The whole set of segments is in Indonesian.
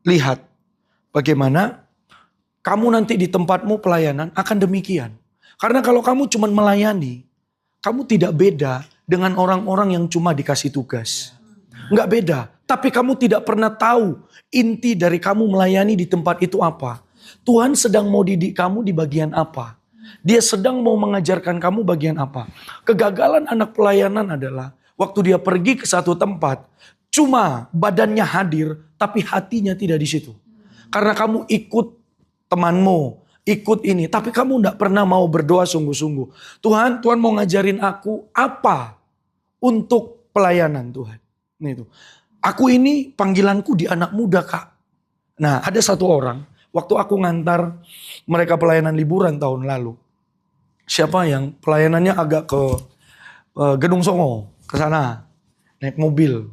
lihat bagaimana kamu nanti di tempatmu pelayanan akan demikian. Karena kalau kamu cuma melayani, kamu tidak beda dengan orang-orang yang cuma dikasih tugas. Nggak beda. Tapi kamu tidak pernah tahu inti dari kamu melayani di tempat itu apa. Tuhan sedang mau didik kamu di bagian apa. Dia sedang mau mengajarkan kamu bagian apa. Kegagalan anak pelayanan adalah waktu dia pergi ke satu tempat, cuma badannya hadir, tapi hatinya tidak di situ. Karena kamu ikut temanmu, ikut ini, tapi kamu tidak pernah mau berdoa sungguh-sungguh. Tuhan mau ngajarin aku apa untuk pelayanan Tuhan. Itu. Aku ini panggilanku di anak muda, Kak. Nah, ada satu orang, waktu aku ngantar mereka pelayanan liburan tahun lalu. Siapa yang pelayanannya agak ke Gedung Songo, ke sana, naik mobil.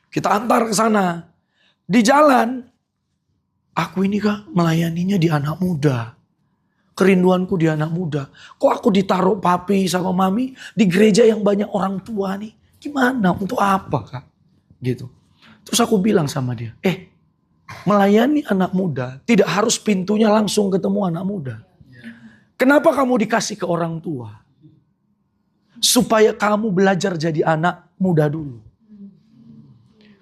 Kita antar ke sana. Di jalan, aku ini, Kak, melayaninya di anak muda. Kerinduanku di anak muda. Kok aku ditaruh papi sama mami di gereja yang banyak orang tua nih? Gimana? Untuk apa, Kak? Gitu. Terus aku bilang sama dia, melayani anak muda tidak harus pintunya langsung ketemu anak muda. Kenapa kamu dikasih ke orang tua? Supaya kamu belajar jadi anak muda dulu.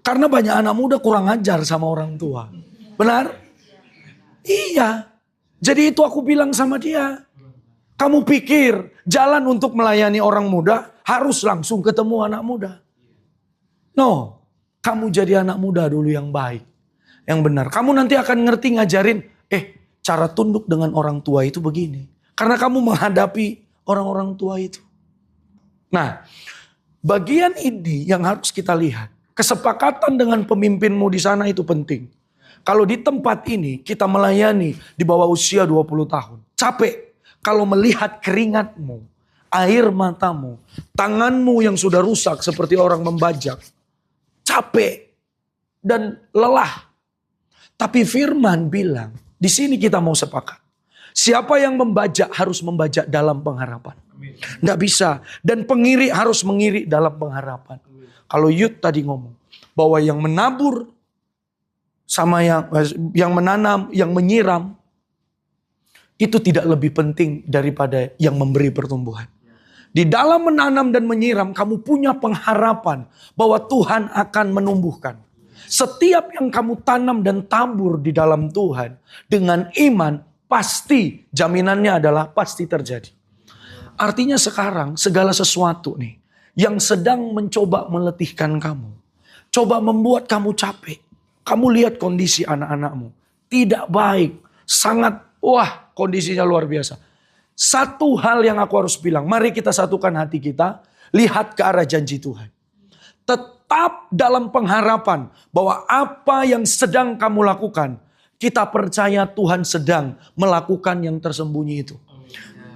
Karena banyak anak muda kurang ajar sama orang tua. Benar? Iya. Jadi itu aku bilang sama dia. Kamu pikir jalan untuk melayani orang muda harus langsung ketemu anak muda? No. Kamu jadi anak muda dulu yang baik. Yang benar. Kamu nanti akan ngerti ngajarin. Cara tunduk dengan orang tua itu begini. Karena kamu menghadapi orang-orang tua itu. Nah, bagian ini yang harus kita lihat. Kesepakatan dengan pemimpinmu di sana itu penting. Kalau di tempat ini kita melayani di bawah usia 20 tahun. Capek kalau melihat keringatmu, air matamu, tanganmu yang sudah rusak seperti orang membajak. Capek dan lelah. Tapi firman bilang, di sini kita mau sepakat. Siapa yang membajak harus membajak dalam pengharapan. Nggak bisa. Dan pengiri harus mengiri dalam pengharapan. Kalau Yud tadi ngomong bahwa yang menabur sama yang menanam, yang menyiram, itu tidak lebih penting daripada yang memberi pertumbuhan. Di dalam menanam dan menyiram, kamu punya pengharapan bahwa Tuhan akan menumbuhkan. Setiap yang kamu tanam dan tabur di dalam Tuhan, dengan iman, pasti jaminannya adalah pasti terjadi. Artinya sekarang segala sesuatu nih, yang sedang mencoba meletihkan kamu, coba membuat kamu capek. Kamu lihat kondisi anak-anakmu, tidak baik, sangat, kondisinya luar biasa. Satu hal yang aku harus bilang, mari kita satukan hati kita, lihat ke arah janji Tuhan. Tetap dalam pengharapan bahwa apa yang sedang kamu lakukan, kita percaya Tuhan sedang melakukan yang tersembunyi itu.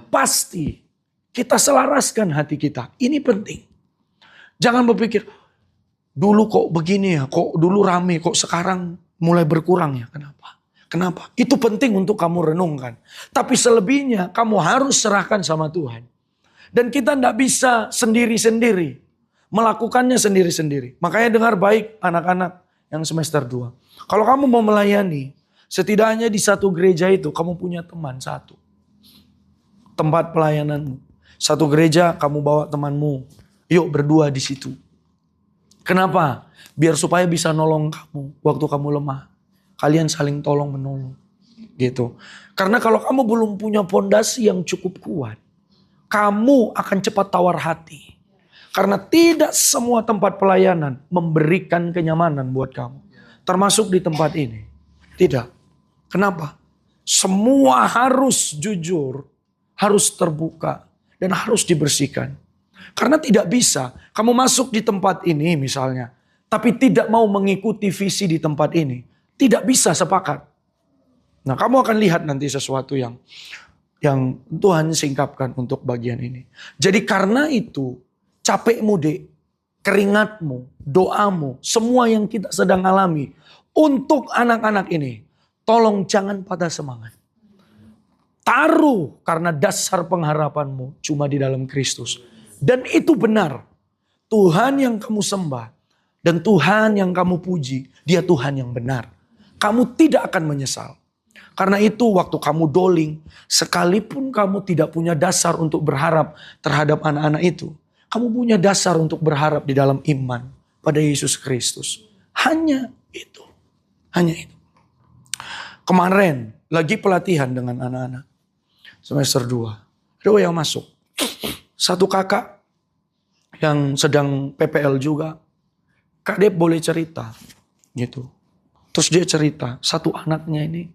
Pasti kita selaraskan hati kita, ini penting. Jangan berpikir, dulu kok begini ya, kok dulu rame, kok sekarang mulai berkurang ya, kenapa? Kenapa? Itu penting untuk kamu renungkan. Tapi selebihnya kamu harus serahkan sama Tuhan. Dan kita tidak bisa sendiri-sendiri. Melakukannya sendiri-sendiri. Makanya dengar baik anak-anak yang semester 2. Kalau kamu mau melayani, setidaknya di satu gereja itu kamu punya teman satu. Tempat pelayananmu. Satu gereja kamu bawa temanmu. Yuk berdua di situ. Kenapa? Biar supaya bisa nolong kamu waktu kamu lemah. Kalian saling tolong menolong. Gitu. Karena kalau kamu belum punya pondasi yang cukup kuat, kamu akan cepat tawar hati. Karena tidak semua tempat pelayanan memberikan kenyamanan buat kamu. Termasuk di tempat ini. Tidak. Kenapa? Semua harus jujur, harus terbuka, dan harus dibersihkan. Karena tidak bisa kamu masuk di tempat ini misalnya, tapi tidak mau mengikuti visi di tempat ini. Tidak bisa sepakat. Nah, kamu akan lihat nanti sesuatu yang Tuhan singkapkan untuk bagian ini. Jadi karena itu, capekmu dek, keringatmu, doamu, semua yang kita sedang alami untuk anak-anak ini, tolong jangan patah semangat. Taruh karena dasar pengharapanmu cuma di dalam Kristus. Dan itu benar. Tuhan yang kamu sembah Dan Tuhan yang kamu puji, Dia Tuhan yang benar. Kamu tidak akan menyesal. Karena itu waktu kamu doling, sekalipun kamu tidak punya dasar untuk berharap terhadap anak-anak itu, kamu punya dasar untuk berharap di dalam iman pada Yesus Kristus. Hanya itu. Hanya itu. Kemarin lagi pelatihan dengan anak-anak. Semester 2. Ada yang masuk. Satu kakak yang sedang PPL juga. Kak Dep boleh cerita. Gitu. Terus dia cerita. Satu anaknya ini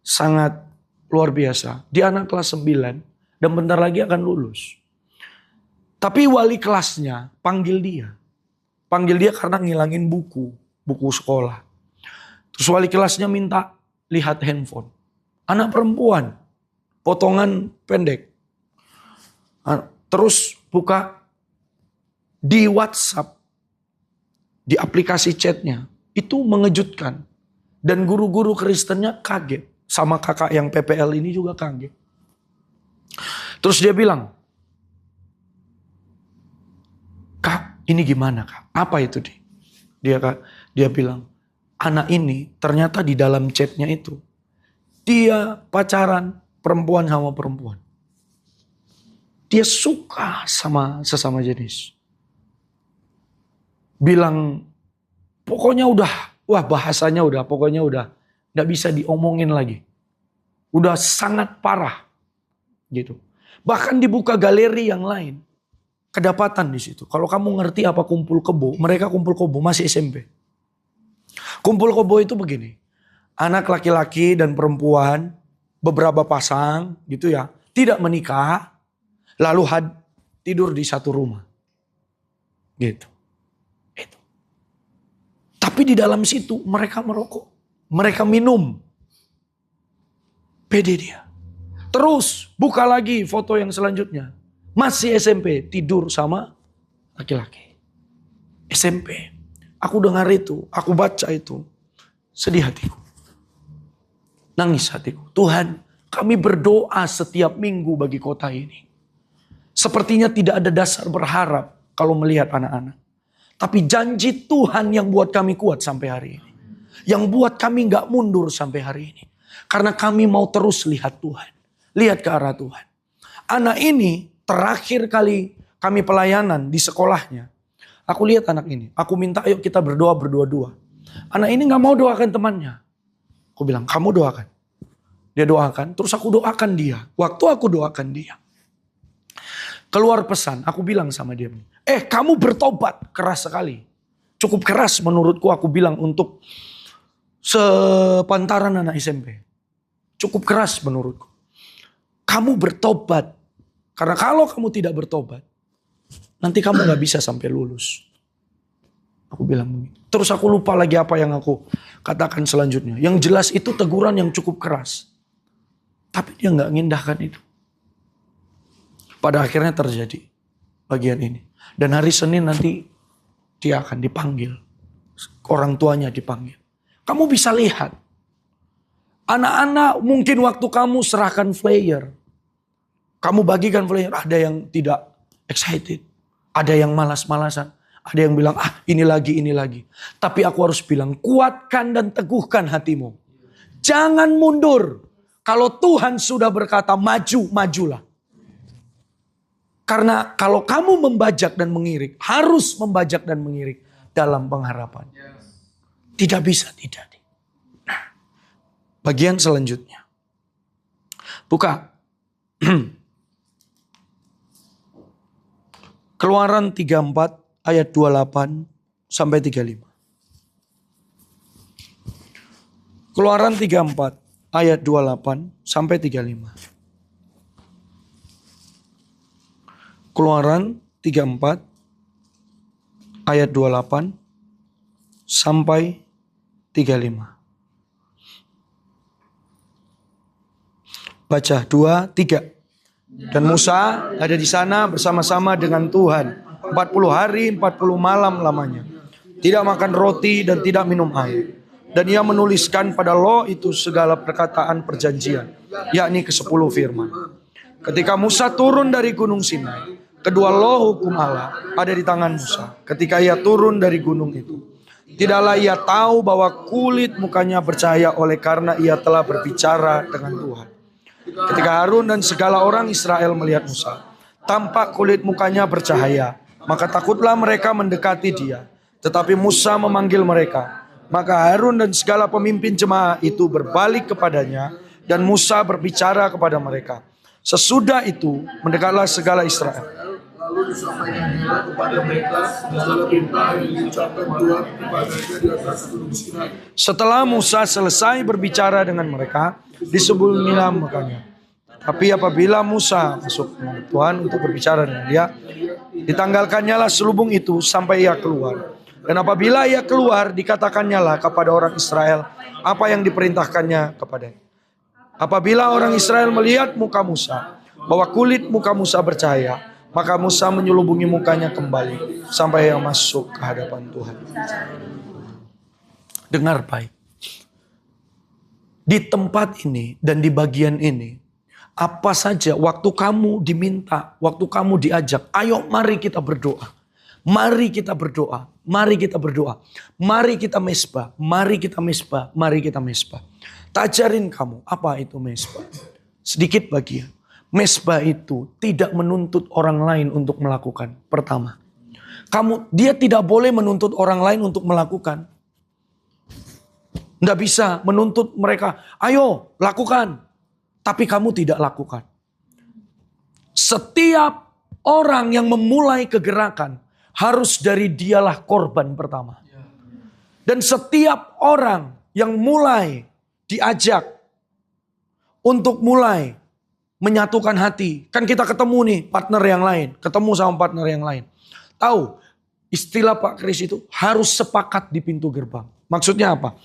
sangat luar biasa. Dia anak kelas 9. Dan bentar lagi akan lulus. Tapi wali kelasnya panggil dia. Panggil dia karena ngilangin buku. Buku sekolah. Terus wali kelasnya minta lihat handphone. Anak perempuan. Potongan pendek. Terus buka di WhatsApp. Di aplikasi chatnya. Itu mengejutkan. Dan guru-guru Kristennya kaget. Sama kakak yang PPL ini juga kaget. Terus dia bilang, Kak, ini gimana Kak? Apa itu dia bilang, anak ini ternyata di dalam chatnya itu. Dia pacaran perempuan sama perempuan. Dia suka sama sesama jenis. Bilang, pokoknya bahasanya pokoknya udah gak bisa diomongin lagi. Udah sangat parah. Gitu. Bahkan dibuka galeri yang lain. Kedapatan di situ. Kalau kamu ngerti apa kumpul kebo, mereka kumpul kebo masih SMP. Kumpul kebo itu begini. Anak laki-laki dan perempuan, beberapa pasang gitu ya, tidak menikah, lalu tidur di satu rumah. Gitu. Itu. Tapi di dalam situ mereka merokok, mereka minum. Pede dia. Terus buka lagi foto yang selanjutnya. Masih SMP, tidur sama laki-laki. SMP. Aku dengar itu, aku baca itu. Sedih hatiku. Nangis hatiku. Tuhan, kami berdoa setiap minggu bagi kota ini. Sepertinya tidak ada dasar berharap kalau melihat anak-anak. Tapi janji Tuhan yang buat kami kuat sampai hari ini. Yang buat kami gak mundur sampai hari ini. Karena kami mau terus lihat Tuhan. Lihat ke arah Tuhan. Anak ini terakhir kali kami pelayanan di sekolahnya. Aku lihat anak ini. Aku minta ayo kita berdoa berdua-dua. Anak ini gak mau doakan temannya. Aku bilang kamu doakan. Dia doakan. Terus aku doakan dia. Waktu aku doakan dia. Keluar pesan. Aku bilang sama dia. Kamu bertobat. Keras sekali. Cukup keras menurutku aku bilang untuk sepantaran anak SMP. Cukup keras menurutku. Kamu bertobat. Karena kalau kamu tidak bertobat, nanti kamu gak bisa sampai lulus. Aku bilang begitu. Terus aku lupa lagi apa yang aku katakan selanjutnya. Yang jelas itu teguran yang cukup keras. Tapi dia gak ngindahkan itu. Pada akhirnya terjadi bagian ini. Dan hari Senin nanti dia akan dipanggil. Orang tuanya dipanggil. Kamu bisa lihat. Anak-anak mungkin waktu kamu serahkan flyer. Kamu bagikan flyer, ada yang tidak excited. Ada yang malas-malasan. Ada yang bilang, ini lagi. Tapi aku harus bilang, kuatkan dan teguhkan hatimu. Jangan mundur. Kalau Tuhan sudah berkata maju, majulah. Karena kalau kamu membajak dan mengirik, harus membajak dan mengirik dalam pengharapan. Tidak bisa tidak. Nah, bagian selanjutnya. Buka. Keluaran 34 ayat 28 sampai 35. Keluaran 34 ayat 28 sampai 35. Keluaran 34 ayat 28 sampai 35. Baca 2, 3. Dan Musa ada di sana bersama-sama dengan Tuhan 40 hari 40 malam lamanya. Tidak makan roti dan tidak minum air. Dan ia menuliskan pada loh itu segala perkataan perjanjian, yakni ke-10 firman. Ketika Musa turun dari gunung Sinai, Kedua loh hukum Allah ada di tangan Musa ketika ia turun dari gunung itu. Tidaklah ia tahu bahwa kulit mukanya bercahaya oleh karena ia telah berbicara dengan Tuhan. Ketika Harun dan segala orang Israel melihat Musa, tampak kulit mukanya bercahaya, maka takutlah mereka mendekati dia. Tetapi Musa memanggil mereka. Maka Harun dan segala pemimpin jemaah itu berbalik kepadanya, dan Musa berbicara kepada mereka. Sesudah itu mendekatlah segala Israel. Lalu disampaikannya kepada mereka segala perintah yang diucapkan Tuhan kepadanya di atas gunung Sinai. Setelah Musa selesai berbicara dengan mereka, disembunyilah mukanya. Tapi apabila Musa masuk dengan Tuhan untuk berbicara dengan dia, ditanggalkannya lah selubung itu sampai ia keluar. Dan apabila ia keluar, dikatakannya lah kepada orang Israel apa yang diperintahkannya kepadanya. Apabila orang Israel melihat muka Musa, bahwa kulit muka Musa bercahaya, maka Musa menyelubungi mukanya kembali sampai ia masuk ke hadapan Tuhan. Dengar baik. Di tempat ini dan di bagian ini, apa saja waktu kamu diminta, waktu kamu diajak, ayo mari kita berdoa. Mari kita berdoa, mari kita berdoa. Mari kita mesbah, mari kita mesbah, mari kita mesbah. Tak ajarin kamu apa itu mesbah. Sedikit bagian. Mesbah itu tidak menuntut orang lain untuk melakukan. Pertama, dia tidak boleh menuntut orang lain untuk melakukan. Nggak bisa menuntut mereka, ayo lakukan. Tapi kamu tidak lakukan. Setiap orang yang memulai kegerakan, harus dari dialah korban pertama. Dan setiap orang yang mulai diajak untuk mulai menyatukan hati. Kan kita ketemu nih partner yang lain. Ketemu sama partner yang lain. Tahu istilah Pak Kris itu harus sepakat di pintu gerbang. Maksudnya apa?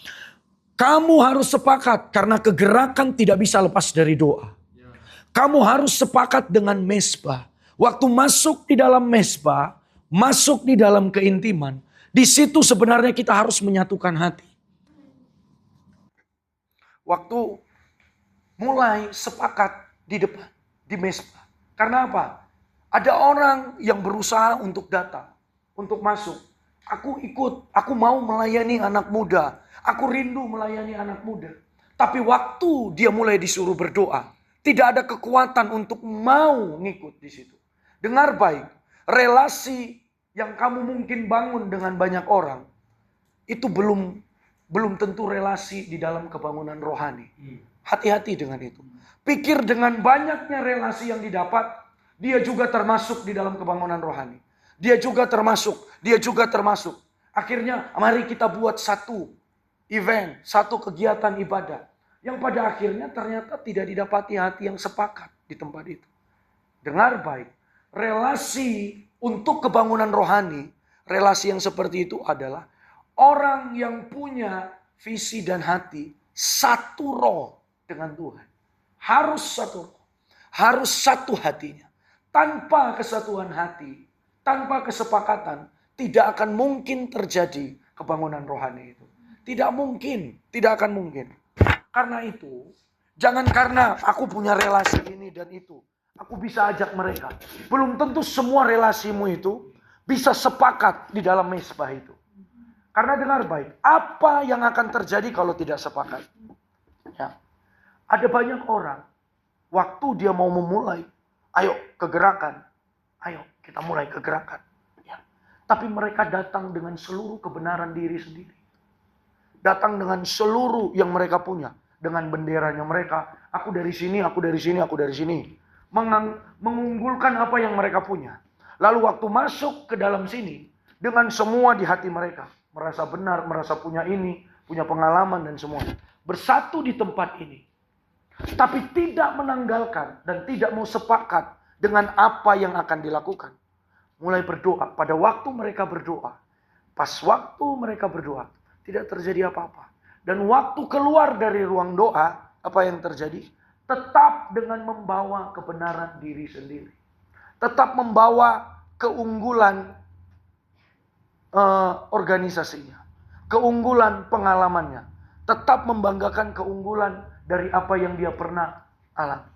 Kamu harus sepakat karena kegerakan tidak bisa lepas dari doa. Kamu harus sepakat dengan mesbah. Waktu masuk di dalam mesbah, masuk di dalam keintiman, di situ sebenarnya kita harus menyatukan hati. Waktu mulai sepakat di depan, di mesbah. Karena apa? Ada orang yang berusaha untuk datang, untuk masuk. Aku ikut, aku mau melayani anak muda. Aku rindu melayani anak muda. Tapi waktu dia mulai disuruh berdoa, tidak ada kekuatan untuk mau ngikut di situ. Dengar baik, relasi yang kamu mungkin bangun dengan banyak orang, itu belum tentu relasi di dalam kebangunan rohani. Hati-hati dengan itu. Pikir dengan banyaknya relasi yang didapat, dia juga termasuk di dalam kebangunan rohani. Dia juga termasuk. Akhirnya mari kita buat satu event, satu kegiatan ibadah. Yang pada akhirnya ternyata tidak didapati hati yang sepakat di tempat itu. Dengar baik, relasi untuk kebangunan rohani, relasi yang seperti itu adalah orang yang punya visi dan hati satu roh dengan Tuhan. Harus satu roh, harus satu hatinya. Tanpa kesatuan hati, tanpa kesepakatan, tidak akan mungkin terjadi kebangunan rohani itu. Tidak mungkin, tidak akan mungkin. Karena itu, jangan karena aku punya relasi ini dan itu, aku bisa ajak mereka. Belum tentu semua relasimu itu bisa sepakat di dalam mesbah itu. Karena dengar baik, apa yang akan terjadi kalau tidak sepakat? Ya. Ada banyak orang, waktu dia mau memulai, ayo kegerakan, ayo kita mulai kegerakan. Ya. Tapi mereka datang dengan seluruh kebenaran diri sendiri. Datang dengan seluruh yang mereka punya. Dengan benderanya mereka, aku dari sini, aku dari sini, aku dari sini. Mengunggulkan apa yang mereka punya. Lalu waktu masuk ke dalam sini, dengan semua di hati mereka. Merasa benar, merasa punya ini, punya pengalaman dan semuanya. Bersatu di tempat ini. Tapi tidak menanggalkan dan tidak mau sepakat dengan apa yang akan dilakukan. Mulai berdoa. Pada waktu mereka berdoa. Pas waktu mereka berdoa. Tidak terjadi apa-apa. Dan waktu keluar dari ruang doa. Apa yang terjadi? Tetap dengan membawa kebenaran diri sendiri. Tetap membawa keunggulan organisasinya. Keunggulan pengalamannya. Tetap membanggakan keunggulan dari apa yang dia pernah alami.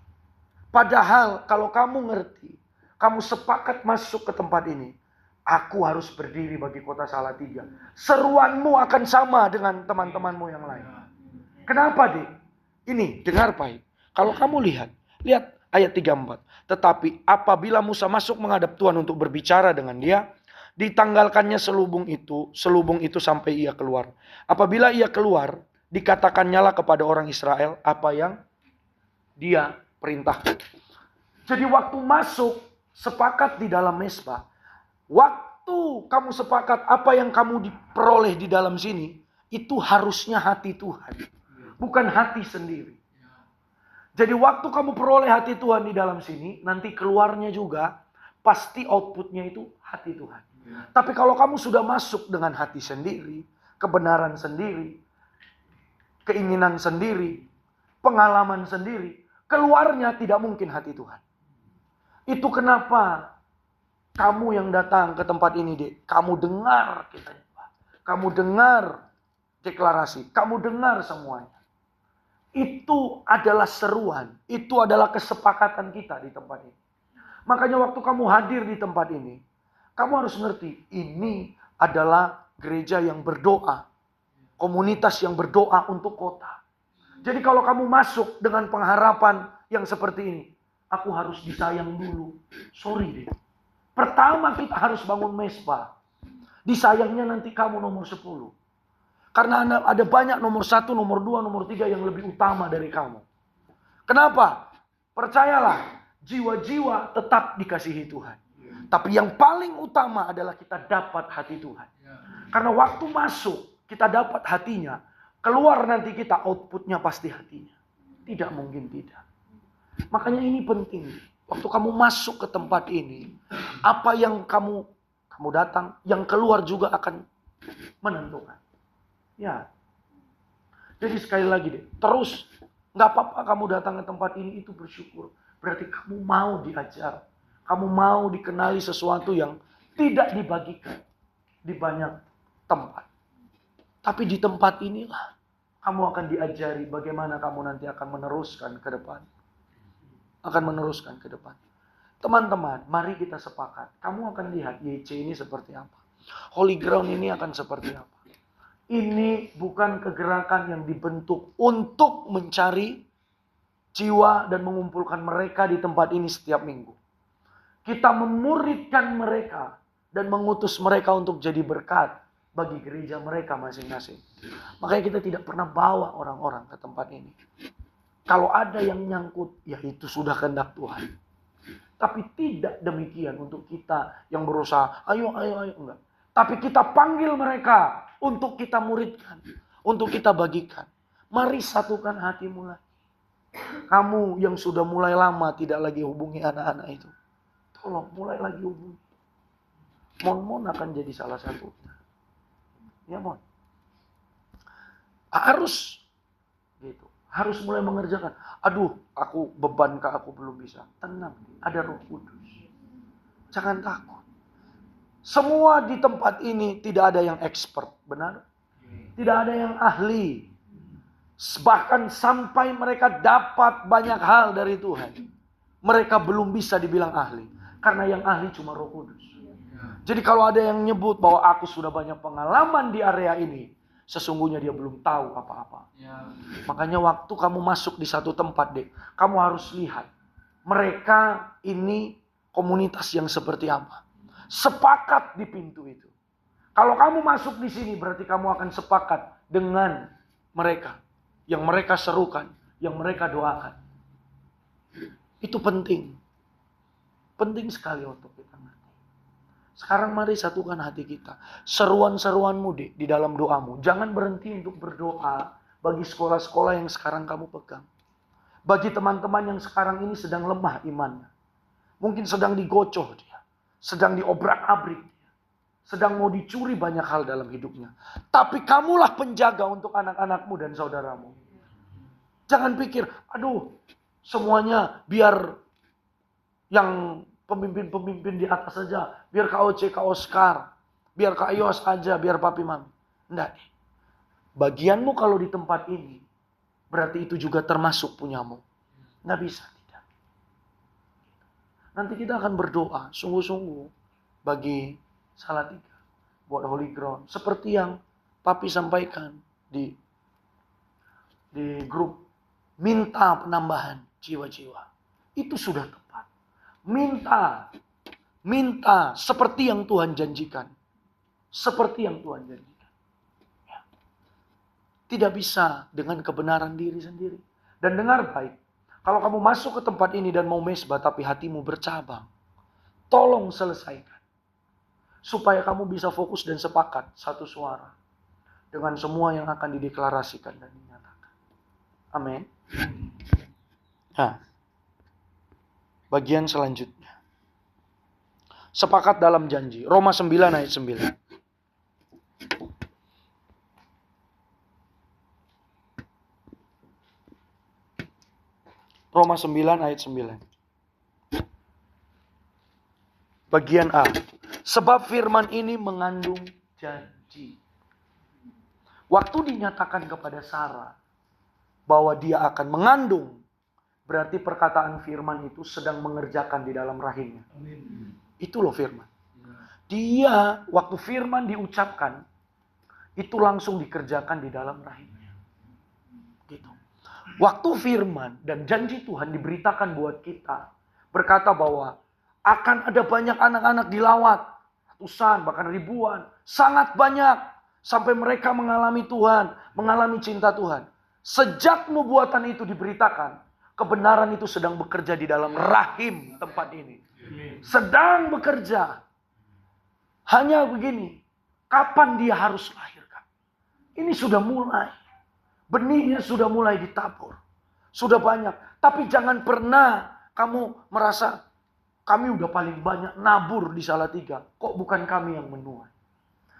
Padahal kalau kamu ngerti kamu sepakat masuk ke tempat ini, aku harus berdiri bagi kota Salatiga. Seruanmu akan sama dengan teman-temanmu yang lain. Kenapa, Dik? Ini, dengar baik. Kalau kamu lihat ayat 34. Tetapi apabila Musa masuk menghadap Tuhan untuk berbicara dengan dia, ditanggalkannya selubung itu sampai ia keluar. Apabila ia keluar, dikatakannya kepada orang Israel apa yang dia perintahkan. Jadi waktu masuk, sepakat di dalam mesbah. Waktu kamu sepakat apa yang kamu diperoleh di dalam sini, itu harusnya hati Tuhan. Bukan hati sendiri. Jadi waktu kamu peroleh hati Tuhan di dalam sini, nanti keluarnya juga pasti outputnya itu hati Tuhan. Tapi kalau kamu sudah masuk dengan hati sendiri, kebenaran sendiri, keinginan sendiri, pengalaman sendiri, keluarnya tidak mungkin hati Tuhan. Itu kenapa kamu yang datang ke tempat ini, Dek, kamu dengar kita, kamu dengar deklarasi, kamu dengar semuanya. Itu adalah seruan, itu adalah kesepakatan kita di tempat ini. Makanya waktu kamu hadir di tempat ini, kamu harus ngerti, ini adalah gereja yang berdoa, komunitas yang berdoa untuk kota. Jadi kalau kamu masuk dengan pengharapan yang seperti ini, aku harus disayang dulu. Sorry deh. Pertama kita harus bangun mesbah. Disayangnya nanti kamu nomor 10. Karena ada banyak nomor 1, nomor 2, nomor 3 yang lebih utama dari kamu. Kenapa? Percayalah, jiwa-jiwa tetap dikasihi Tuhan. Tapi yang paling utama adalah kita dapat hati Tuhan. Karena waktu masuk, kita dapat hatinya. Keluar nanti kita outputnya pasti hatinya. Tidak mungkin tidak. Makanya ini penting. Waktu kamu masuk ke tempat ini, apa yang kamu datang, yang keluar juga akan menentukan. Ya. Jadi sekali lagi deh, terus nggak apa-apa kamu datang ke tempat ini itu bersyukur. Berarti kamu mau diajar, kamu mau dikenali sesuatu yang tidak dibagikan di banyak tempat. Tapi di tempat inilah kamu akan diajari bagaimana kamu nanti akan meneruskan ke depan. Akan meneruskan ke depan. Teman-teman, mari kita sepakat. Kamu akan lihat YC ini seperti apa. Holy Ground ini akan seperti apa. Ini bukan kegerakan yang dibentuk untuk mencari jiwa dan mengumpulkan mereka di tempat ini setiap minggu. Kita memuridkan mereka dan mengutus mereka untuk jadi berkat bagi gereja mereka masing-masing. Makanya kita tidak pernah bawa orang-orang ke tempat ini. Kalau ada yang nyangkut, ya itu sudah kehendak Tuhan. Tapi tidak demikian untuk kita yang berusaha, ayo, enggak. Tapi kita panggil mereka untuk kita muridkan, untuk kita bagikan. Mari satukan hatimu lagi. Kamu yang sudah mulai lama tidak lagi hubungi anak-anak itu, tolong mulai lagi hubungi. Mon akan jadi salah satunya. Ya Mon. Harus gitu. Harus mulai mengerjakan. Aduh, aku beban aku belum bisa. Tenang, ada Roh Kudus. Jangan takut. Semua di tempat ini tidak ada yang expert, benar? Tidak ada yang ahli. Bahkan sampai mereka dapat banyak hal dari Tuhan, mereka belum bisa dibilang ahli. Karena yang ahli cuma Roh Kudus. Jadi kalau ada yang nyebut bahwa aku sudah banyak pengalaman di area ini, sesungguhnya dia belum tahu apa-apa. Makanya waktu kamu masuk di satu tempat, Dek, kamu harus lihat mereka ini komunitas yang seperti apa. Sepakat di pintu itu. Kalau kamu masuk di sini berarti kamu akan sepakat dengan mereka. Yang mereka serukan, yang mereka doakan. Itu penting. Penting sekali untuk kita ngerti. Sekarang mari satukan hati kita. Seruan-seruanmu di dalam doamu. Jangan berhenti untuk berdoa bagi sekolah-sekolah yang sekarang kamu pegang. Bagi teman-teman yang sekarang ini sedang lemah imannya. Mungkin sedang digocoh dia. Sedang diobrak-abrik dia. Sedang mau dicuri banyak hal dalam hidupnya. Tapi kamulah penjaga untuk anak-anakmu dan saudaramu. Jangan pikir, aduh semuanya biar yang pemimpin-pemimpin di atas saja. Biar KOC, Kak Oscar. Biar Kak Yos aja, biar papi mami. Enggak. Bagianmu kalau di tempat ini, berarti itu juga termasuk punyamu. Nggak bisa. Tidak. Nanti kita akan berdoa sungguh-sungguh bagi Salatiga, buat Holy Ground. Seperti yang Papi sampaikan di grup, minta penambahan jiwa-jiwa. Itu sudah tepat. Minta seperti yang Tuhan janjikan. Seperti yang Tuhan janjikan. Ya. Tidak bisa dengan kebenaran diri sendiri. Dan dengar baik, kalau kamu masuk ke tempat ini dan mau mesbah tapi hatimu bercabang, tolong selesaikan. Supaya kamu bisa fokus dan sepakat satu suara dengan semua yang akan dideklarasikan dan dinyatakan. Amin. Nah, bagian selanjutnya. Sepakat dalam janji. Roma 9 ayat 9. Roma 9 ayat 9. Bagian A. Sebab firman ini mengandung janji. Waktu dinyatakan kepada Sarah bahwa dia akan mengandung, berarti perkataan firman itu sedang mengerjakan di dalam rahimnya. Itu loh firman. Dia, waktu firman diucapkan, itu langsung dikerjakan di dalam rahimnya. Gitu. Waktu firman dan janji Tuhan diberitakan buat kita, berkata bahwa akan ada banyak anak-anak dilawat, ratusan bahkan ribuan, sangat banyak, sampai mereka mengalami Tuhan, mengalami cinta Tuhan. Sejak nubuatan itu diberitakan, kebenaran itu sedang bekerja di dalam rahim tempat ini. Sedang bekerja. Hanya begini, kapan dia harus lahirkan? Ini sudah mulai. Benihnya sudah mulai ditabur. Sudah banyak. Tapi jangan pernah kamu merasa, kami udah paling banyak nabur di Salatiga. Kok bukan kami yang menuai?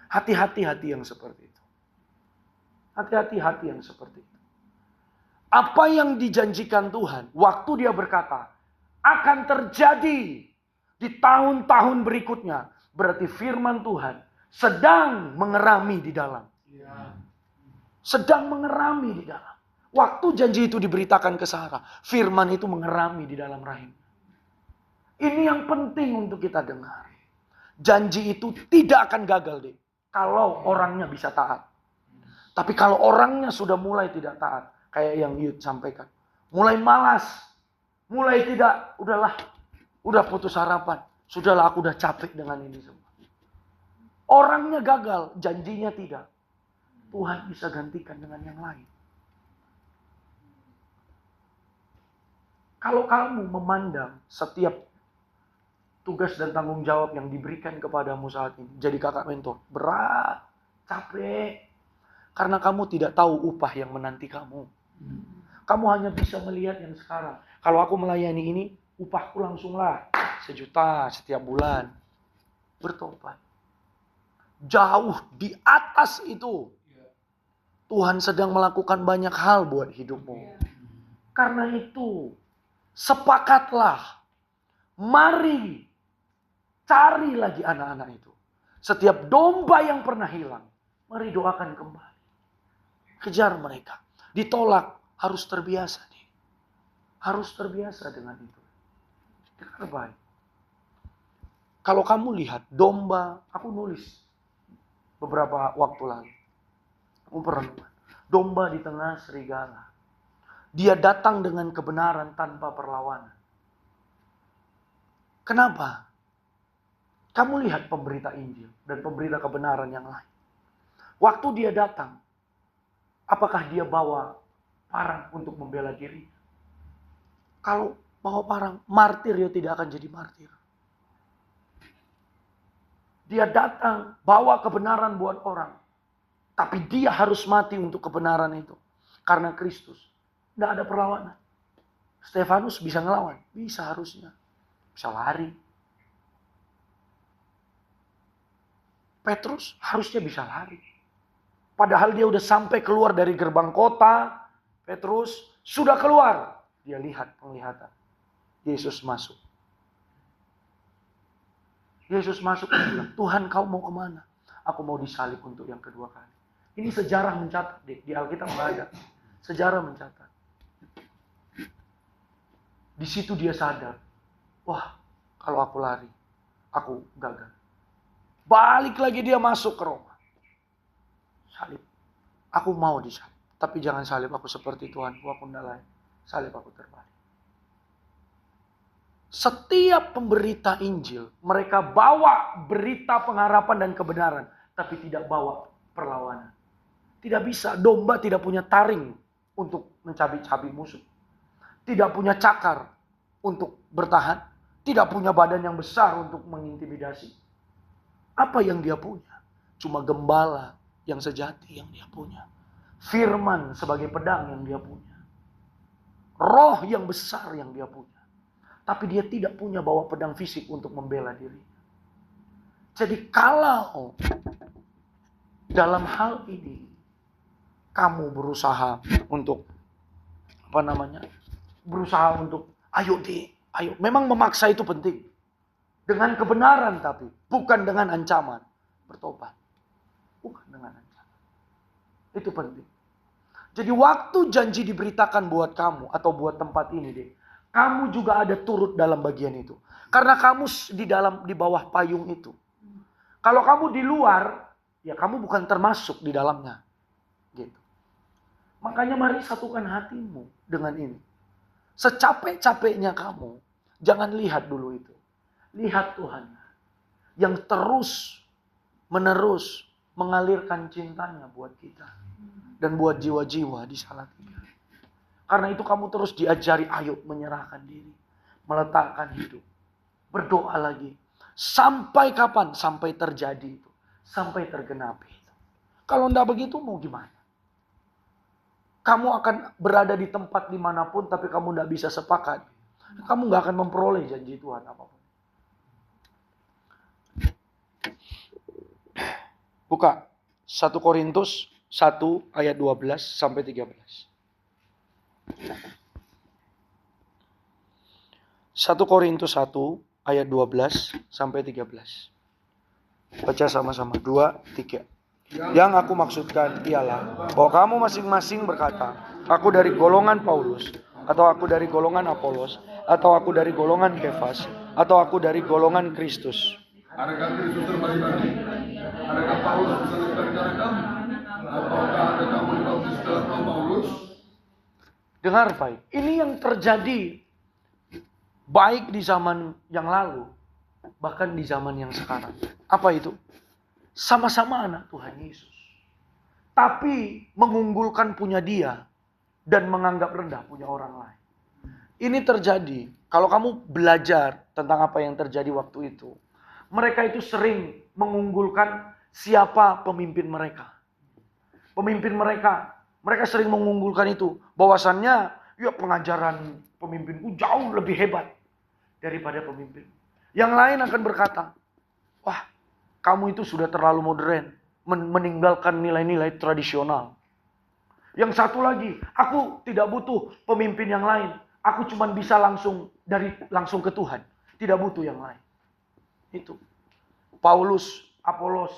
Hati-hati hati yang seperti itu. Hati-hati hati yang seperti itu. Apa yang dijanjikan Tuhan, waktu dia berkata, akan terjadi di tahun-tahun berikutnya. Berarti firman Tuhan sedang mengerami di dalam. Sedang mengerami di dalam. Waktu janji itu diberitakan ke Sarah, firman itu mengerami di dalam rahim. Ini yang penting untuk kita dengar. Janji itu tidak akan gagal deh, kalau orangnya bisa taat. Tapi kalau orangnya sudah mulai tidak taat, kayak yang Yud sampaikan, mulai malas, mulai tidak, udah putus harapan, sudahlah aku udah capek dengan ini semua. Orangnya gagal, janjinya tidak. Tuhan bisa gantikan dengan yang lain. Kalau kamu memandang setiap tugas dan tanggung jawab yang diberikan kepadamu saat ini, jadi kakak mentor, berat, capek, karena kamu tidak tahu upah yang menanti kamu. Kamu hanya bisa melihat yang sekarang. Kalau aku melayani ini, upahku langsunglah 1 juta setiap bulan. Bertobat. Jauh di atas itu. Tuhan sedang melakukan banyak hal buat hidupmu. Karena itu, sepakatlah. Mari cari lagi anak-anak itu. Setiap domba yang pernah hilang, mari doakan kembali. Kejar mereka. Ditolak, harus terbiasa nih. Harus terbiasa dengan itu. Terbaik. Kalau kamu lihat domba, aku nulis beberapa waktu lalu. Aku pernah domba di tengah serigala. Dia datang dengan kebenaran tanpa perlawanan. Kenapa? Kamu lihat pemberita Injil dan pemberita kebenaran yang lain. Waktu dia datang, apakah dia bawa parang untuk membela diri? Kalau bawa parang, martir dia tidak akan jadi martir. Dia datang, bawa kebenaran buat orang. Tapi dia harus mati untuk kebenaran itu. Karena Kristus. Tidak ada perlawanan. Stefanus bisa ngelawan? Bisa harusnya. Bisa lari. Petrus harusnya bisa lari. Padahal dia udah sampai keluar dari gerbang kota. Petrus sudah keluar. Dia lihat penglihatan. Yesus masuk. Yesus masuk dan bilang, Tuhan kau mau kemana? Aku mau disalib untuk yang kedua kali. Ini sejarah mencatat di Alkitab nggak ada. Sejarah mencatat. Di situ dia sadar. Wah, Kalau aku lari, aku gagal. Balik lagi dia masuk ke Roma. Salib. Aku mau disalib. Tapi jangan salib aku seperti Tuhanku, aku tidak lain. Salib aku terbalik. Setiap pemberita Injil, mereka bawa berita pengharapan dan kebenaran. Tapi tidak bawa perlawanan. Tidak bisa, domba tidak punya taring untuk mencabik-cabik musuh. Tidak punya cakar untuk bertahan. Tidak punya badan yang besar untuk mengintimidasi. Apa yang dia punya? Cuma gembala yang sejati yang dia punya. Firman sebagai pedang yang dia punya. Roh yang besar yang dia punya. Tapi dia tidak punya bawa pedang fisik untuk membela dirinya. Jadi kalau dalam hal ini kamu berusaha untuk berusaha untuk ayo. Memang memaksa itu penting. Dengan kebenaran tapi bukan dengan ancaman. Bertobat. Bukan dengan ancaman. Itu penting. Jadi waktu janji diberitakan buat kamu atau buat tempat ini deh. Kamu juga ada turut dalam bagian itu. Karena kamu di bawah payung itu. Kalau kamu di luar, ya kamu bukan termasuk di dalamnya. Gitu. Makanya mari satukan hatimu dengan ini. Secapek-capeknya kamu, jangan lihat dulu itu. Lihat Tuhan. Yang terus menerus mengalirkan cintanya buat kita. Dan buat jiwa-jiwa di Salatiga. Karena itu kamu terus diajari ayo menyerahkan diri. Meletakkan hidup. Berdoa lagi. Sampai kapan? Sampai terjadi itu. Sampai tergenapi itu. Kalau tidak begitu mau gimana? Kamu akan berada di tempat dimanapun tapi kamu tidak bisa sepakat. Kamu nggak akan memperoleh janji Tuhan apapun. Buka 1 Korintus 1 ayat 12 sampai 13. 1 Korintus 1 ayat 12 sampai 13. Baca sama-sama 2, 3. Yang aku maksudkan ialah bahwa kamu masing-masing berkata, aku dari golongan Paulus, atau aku dari golongan Apolos, atau aku dari golongan Kefas, atau aku dari golongan Kristus. Adakah Kristus terbagi-bagi? Adakah Paulus bisa lebih dari kamu? Apakah ada kamu dibaptis dalam nama Paulus? Dengar baik, ini yang terjadi baik di zaman yang lalu, bahkan di zaman yang sekarang. Apa itu? Sama-sama anak Tuhan Yesus. Tapi mengunggulkan punya dia dan menganggap rendah punya orang lain. Ini terjadi kalau kamu belajar tentang apa yang terjadi waktu itu. Mereka itu sering mengunggulkan siapa pemimpin mereka. Pemimpin mereka sering mengunggulkan itu. Bahwasannya ya pengajaran pemimpinku jauh lebih hebat daripada pemimpin. Yang lain akan berkata, wah kamu itu sudah terlalu modern. Meninggalkan nilai-nilai tradisional. Yang satu lagi, aku tidak butuh pemimpin yang lain. Aku cuma bisa langsung ke Tuhan. Tidak butuh yang lain. Itu. Paulus, Apolos,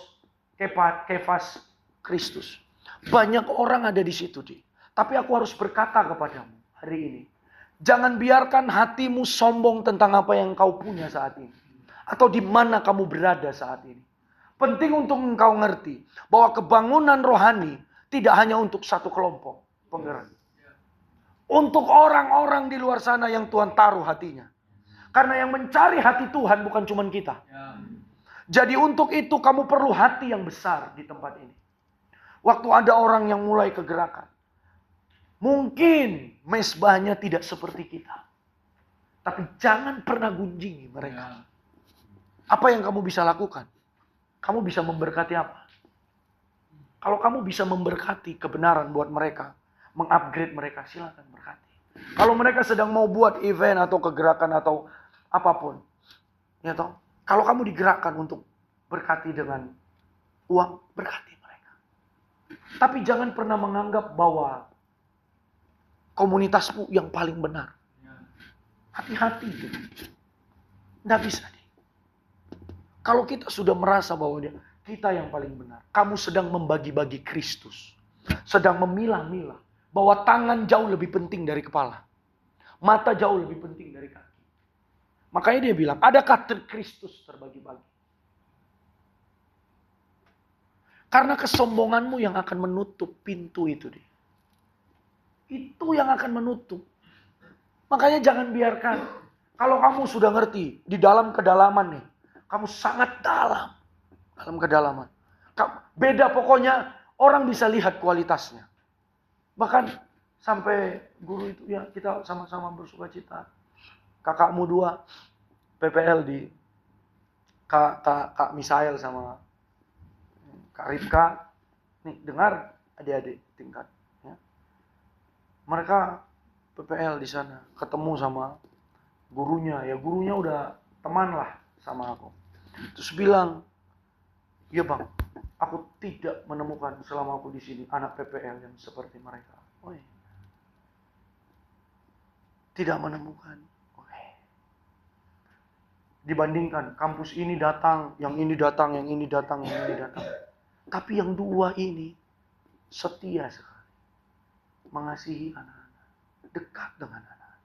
Kefas, Kristus. Banyak orang ada di situ. Tapi aku harus berkata kepadamu hari ini. Jangan biarkan hatimu sombong tentang apa yang kau punya saat ini. Atau di mana kamu berada saat ini. Penting untuk engkau ngerti bahwa kebangunan rohani tidak hanya untuk satu kelompok penggerak. Untuk orang-orang di luar sana yang Tuhan taruh hatinya. Karena yang mencari hati Tuhan bukan cuma kita. Jadi untuk itu kamu perlu hati yang besar di tempat ini. Waktu ada orang yang mulai kegerakan. Mungkin mesbahnya tidak seperti kita. Tapi jangan pernah gunjingi mereka. Apa yang kamu bisa lakukan? Kamu bisa memberkati apa? Kalau kamu bisa memberkati kebenaran buat mereka, mengupgrade mereka, silakan berkati. Kalau mereka sedang mau buat event atau kegerakan atau apapun, ya toh, kalau kamu digerakkan untuk berkati dengan uang, berkati mereka. Tapi jangan pernah menganggap bahwa komunitasmu yang paling benar. Hati-hati itu. Nggak bisa. Kalau kita sudah merasa bahwa kita yang paling benar. Kamu sedang membagi-bagi Kristus. Sedang memilah-milah. Bahwa tangan jauh lebih penting dari kepala. Mata jauh lebih penting dari kaki. Makanya dia bilang, adakah Kristus terbagi-bagi? Karena kesombonganmu yang akan menutup pintu itu. Itu yang akan menutup. Makanya jangan biarkan. Kalau kamu sudah ngerti, di dalam kedalaman nih. Kamu sangat dalam. Dalam kedalaman. Beda pokoknya, orang bisa lihat kualitasnya. Bahkan sampai guru itu, ya kita sama-sama bersuka cita. Kakakmu 2, PPL di Kak Misael sama Kak Ripka. Nih, dengar adik-adik tingkat. Ya. Mereka PPL di sana. Ketemu sama gurunya. Ya gurunya udah teman lah sama aku. Terus bilang, ya bang, aku tidak menemukan selama aku di sini anak PPL yang seperti mereka. Oh, iya. Tidak menemukan. Dibandingkan kampus ini datang, yang ini datang, yang ini datang, yang ini datang. Tapi yang 2 ini setia sekali. Mengasihi anak-anak. Dekat dengan anak-anak.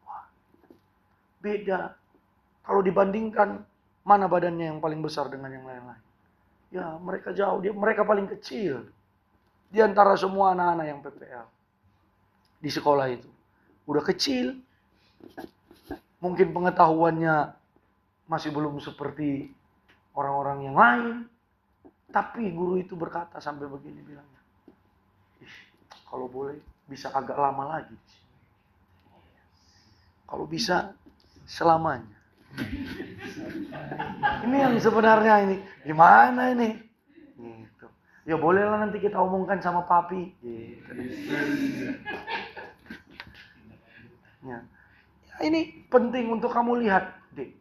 Wah, beda. Kalau dibandingkan, mana badannya yang paling besar dengan yang lain-lain? Ya, mereka jauh. Mereka paling kecil. Di antara semua anak-anak yang PPL. Di sekolah itu. Udah kecil. Mungkin pengetahuannya masih belum seperti orang-orang yang lain. Tapi guru itu berkata sampai begini bilangnya. Kalau boleh bisa agak lama lagi. Kalau bisa selamanya. Ini yang sebenarnya ini. Gimana ini? Gitu. Ya bolehlah nanti kita omongkan sama papi. Gitu. Ya. Ini penting untuk kamu lihat, Dek.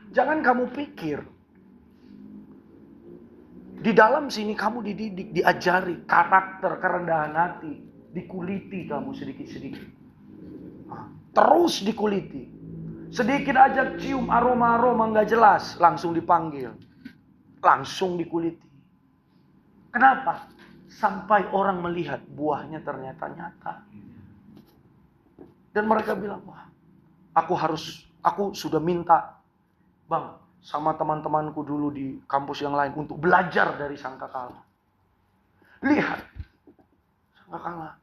Jangan kamu pikir di dalam sini kamu dididik, diajari karakter, kerendahan hati, dikuliti kamu sedikit-sedikit. Terus dikuliti. Sedikit aja cium aroma-aroma nggak jelas, langsung dipanggil. Langsung dikuliti. Kenapa? Sampai orang melihat buahnya ternyata nyata. Dan mereka bilang, wah, aku sudah minta, bang, sama teman-temanku dulu di kampus yang lain untuk belajar dari Sangkakala. Lihat, Sangkakala.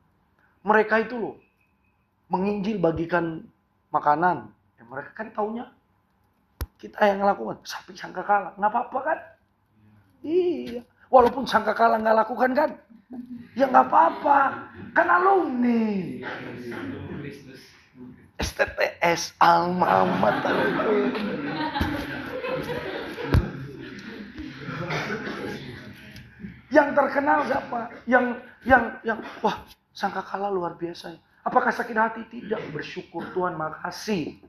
Mereka itu loh, menginjil bagikan makanan. Ya, mereka kan taunya kita yang lakukan. Sapi Sangkakala, nggak apa-apa kan? Iya, walaupun Sangkakala nggak lakukan kan? Ya nggak apa-apa, kan alumni. STTS alma mater. Yang terkenal siapa? Yang wah, Sangkakala luar biasa. Apakah sakit hati? Tidak. Bersyukur Tuhan, makasih.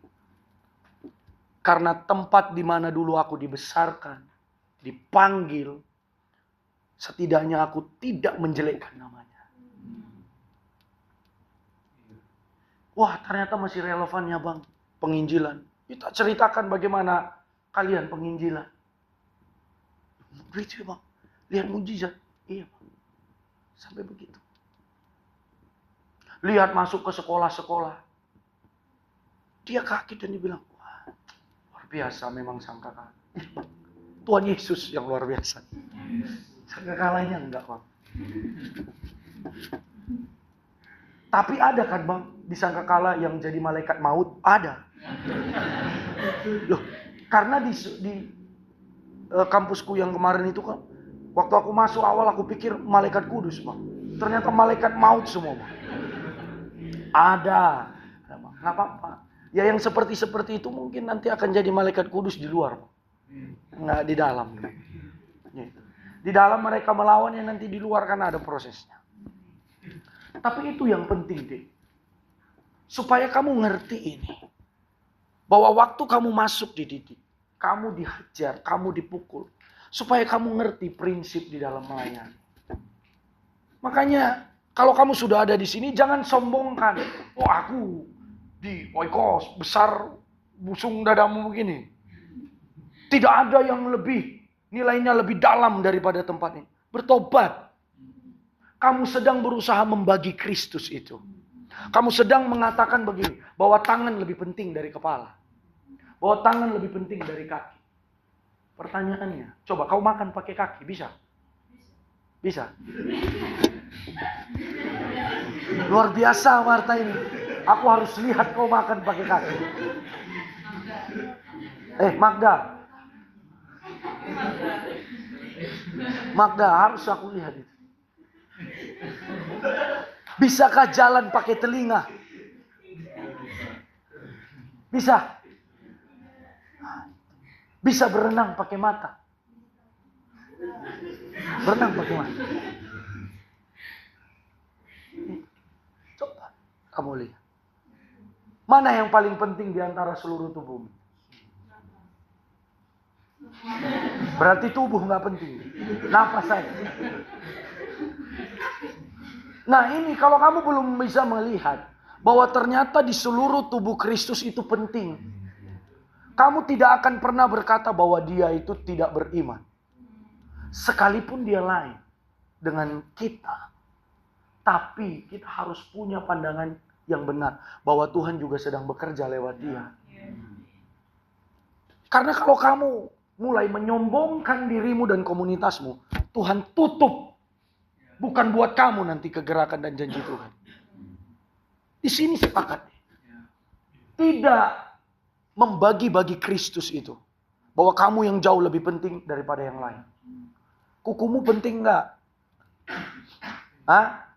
Karena tempat di mana dulu aku dibesarkan, dipanggil, setidaknya aku tidak menjelekkan namanya. Wah, ternyata masih relevannya bang, penginjilan. Kita ceritakan bagaimana kalian penginjilan. Begitu ya bang, lihat mujizat. Iya bang, sampai begitu. Lihat masuk ke sekolah-sekolah. Dia kaget dan dia bilang, wah, luar biasa memang Sangkakala. Tuhan Yesus yang luar biasa. Sangkakalanya enggak bang. Tapi ada kan bang, di Sangkakala yang jadi malaikat maut? Ada. Loh, karena di kampusku yang kemarin itu kan, waktu aku masuk awal aku pikir malaikat kudus bang. Ternyata malaikat maut semua bang. Ada bang, nggak apa-apa. Ya yang seperti itu mungkin nanti akan jadi malaikat kudus di luar bang. Nggak di dalam. Di dalam mereka melawan, yang nanti di luar kan ada prosesnya. Tapi itu yang penting deh. Supaya kamu ngerti ini. Bahwa waktu kamu masuk dididik, kamu dihajar, kamu dipukul. Supaya kamu ngerti prinsip di dalam melayani. Makanya kalau kamu sudah ada di sini, jangan sombongkan. Oh aku di Oikos besar busung dadamu begini. Tidak ada yang lebih, nilainya lebih dalam daripada tempat ini. Bertobat. Kamu sedang berusaha membagi Kristus itu. Kamu sedang mengatakan begini, bahwa tangan lebih penting dari kepala. bahwa tangan lebih penting dari kaki. Pertanyaannya, coba kau makan pakai kaki, bisa? Bisa? Luar biasa Marta ini. Aku harus lihat kau makan pakai kaki. Magda. Magda, harus aku lihat itu. Bisakah jalan pakai telinga? Bisa. Bisa berenang pakai mata. Berenang pakai mata. Coba kamu lihat. Mana yang paling penting di antara seluruh tubuhmu? Berarti tubuh nggak penting. Nafas saja. Nah ini kalau kamu belum bisa melihat bahwa ternyata di seluruh tubuh Kristus itu penting. Kamu tidak akan pernah berkata bahwa dia itu tidak beriman. Sekalipun dia lain dengan kita. Tapi kita harus punya pandangan yang benar. Bahwa Tuhan juga sedang bekerja lewat dia. Karena kalau kamu mulai menyombongkan dirimu dan komunitasmu, Tuhan tutup. Bukan buat kamu nanti kegerakan dan janji Tuhan. Di sini sepakat. Tidak membagi-bagi Kristus itu. Bahwa kamu yang jauh lebih penting daripada yang lain. Kukumu penting enggak? Hah?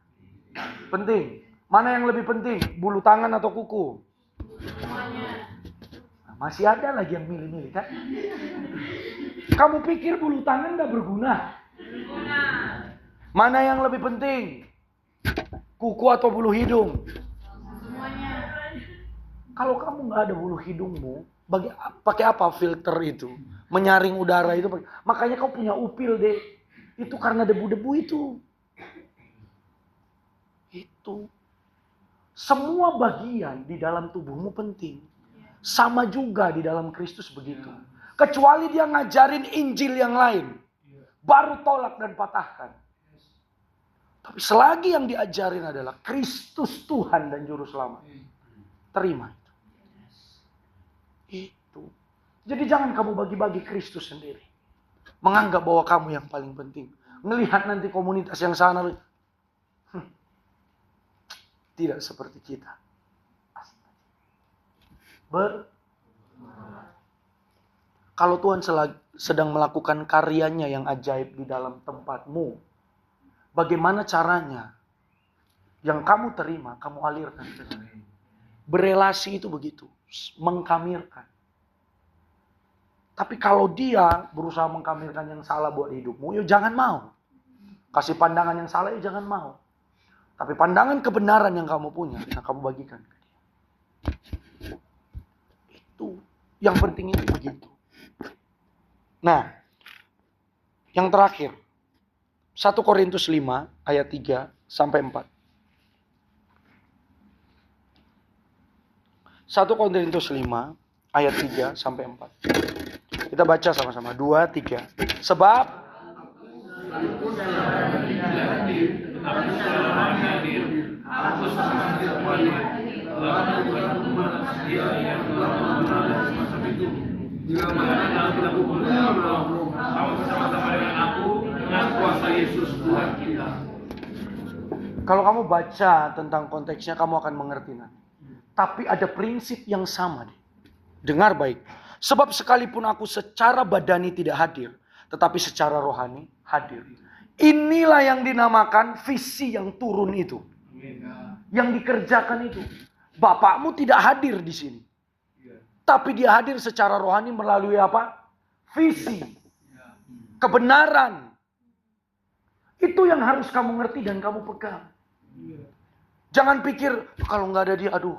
Penting. Mana yang lebih penting? Bulu tangan atau kuku? Nah, masih ada lagi yang milih-milih kan? Kamu pikir bulu tangan enggak berguna? Mana yang lebih penting? Kuku atau bulu hidung? Semuanya. Kalau kamu nggak ada bulu hidungmu, pakai apa filter itu? Menyaring udara itu. Makanya kau punya upil deh. Itu karena debu-debu itu. Itu. Semua bagian di dalam tubuhmu penting. Sama juga di dalam Kristus begitu. Kecuali dia ngajarin Injil yang lain. Baru tolak dan patahkan. Tapi selagi yang diajarin adalah Kristus Tuhan dan Juru Selamat. Terima itu. Itu. Jadi jangan kamu bagi-bagi Kristus sendiri. Menganggap bahwa kamu yang paling penting. Melihat nanti komunitas yang sana. Tidak seperti kita. Kalau Tuhan sedang melakukan karyanya yang ajaib di dalam tempatmu. Bagaimana caranya? Yang kamu terima, kamu alirkan ke sana. Berelasi itu begitu. Mengkamirkan. Tapi kalau dia berusaha mengkamirkan yang salah buat hidupmu, ya jangan mau. Kasih pandangan yang salah, ya jangan mau. Tapi pandangan kebenaran yang kamu punya, yang kamu bagikan ke dia. Itu. Yang penting itu begitu. Nah, yang terakhir. 1 Korintus 5 ayat 3 sampai 4. 1 Korintus 5 ayat 3 sampai 4. Kita baca sama-sama. 2, 3. Sebab kalau kamu baca tentang konteksnya, kamu akan mengerti nanti. Tapi ada prinsip yang sama. Dengar baik. Sebab sekalipun aku secara badani tidak hadir, tetapi secara rohani hadir. Inilah yang dinamakan visi yang turun itu. Yang dikerjakan itu. Bapakmu tidak hadir di sini. Tapi dia hadir secara rohani melalui apa? Visi. Kebenaran. Itu yang harus kamu ngerti dan kamu pegang. Jangan pikir, kalau nggak ada dia, aduh,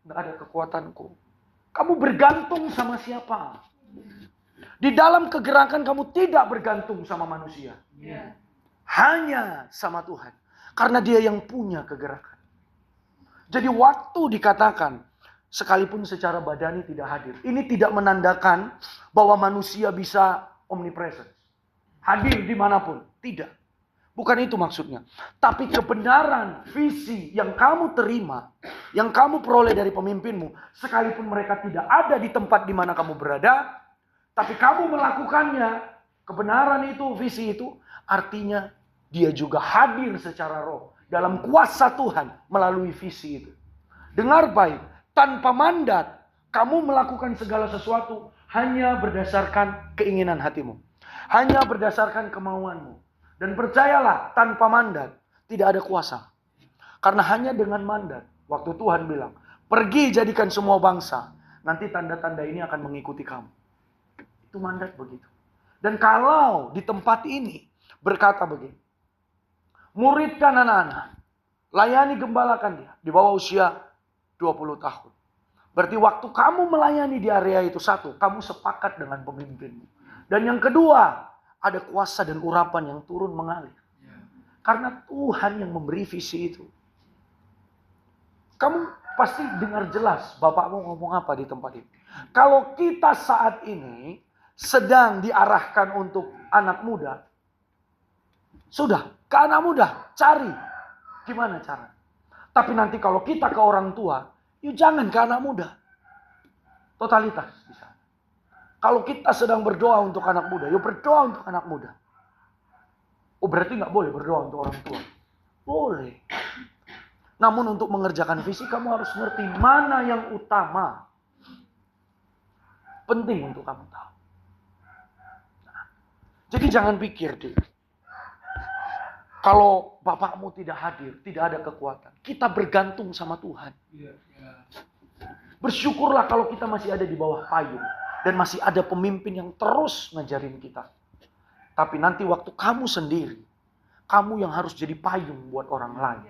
nggak ada kekuatanku. Kamu bergantung sama siapa? Di dalam kegerakan kamu tidak bergantung sama manusia. Hanya sama Tuhan. Karena dia yang punya kegerakan. Jadi waktu dikatakan, sekalipun secara badani tidak hadir. Ini tidak menandakan bahwa manusia bisa omnipresent. Hadir dimanapun. Tidak. Bukan itu maksudnya. Tapi kebenaran, visi yang kamu terima, yang kamu peroleh dari pemimpinmu, sekalipun mereka tidak ada di tempat di mana kamu berada, tapi kamu melakukannya, kebenaran itu, visi itu, artinya dia juga hadir secara roh dalam kuasa Tuhan melalui visi itu. Dengar baik, tanpa mandat, kamu melakukan segala sesuatu hanya berdasarkan keinginan hatimu. Hanya berdasarkan kemauanmu. Dan percayalah, tanpa mandat tidak ada kuasa. Karena hanya dengan mandat, waktu Tuhan bilang, pergi jadikan semua bangsa, nanti tanda-tanda ini akan mengikuti kamu. Itu mandat begitu. Dan kalau di tempat ini berkata begini, muridkan anak-anak, layani gembalakan dia di bawah usia 20 tahun. Berarti waktu kamu melayani di area itu, satu, kamu sepakat dengan pemimpinmu. Dan yang kedua, ada kuasa dan urapan yang turun mengalir. Karena Tuhan yang memberi visi itu. Kamu pasti dengar jelas bapakmu ngomong apa di tempat ini. Kalau kita saat ini sedang diarahkan untuk anak muda, sudah, ke anak muda, cari gimana cara. Tapi nanti kalau kita ke orang tua, yuk jangan ke anak muda. Totalitas bisa. Kalau kita sedang berdoa untuk anak muda, yuk berdoa untuk anak muda. Oh berarti nggak boleh berdoa untuk orang tua? Boleh. Namun untuk mengerjakan visi kamu harus ngerti mana yang utama. Penting untuk kamu tahu. Nah, jadi jangan pikir deh. Kalau bapakmu tidak hadir, tidak ada kekuatan. Kita bergantung sama Tuhan. Bersyukurlah kalau kita masih ada di bawah payung. Dan masih ada pemimpin yang terus ngajarin kita. Tapi nanti waktu kamu sendiri, kamu yang harus jadi payung buat orang lain.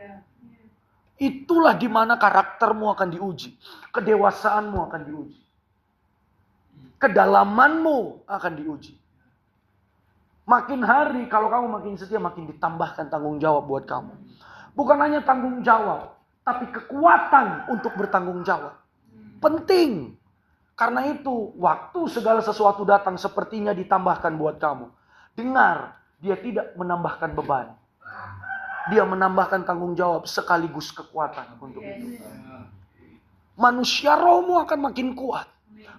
Itulah di mana karaktermu akan diuji. Kedewasaanmu akan diuji. Kedalamanmu akan diuji. Makin hari kalau kamu makin setia, makin ditambahkan tanggung jawab buat kamu. Bukan hanya tanggung jawab, tapi kekuatan untuk bertanggung jawab. Penting. Karena itu, waktu segala sesuatu datang sepertinya ditambahkan buat kamu. Dengar, dia tidak menambahkan beban. Dia menambahkan tanggung jawab sekaligus kekuatan untuk itu. Manusia rohmu akan makin kuat.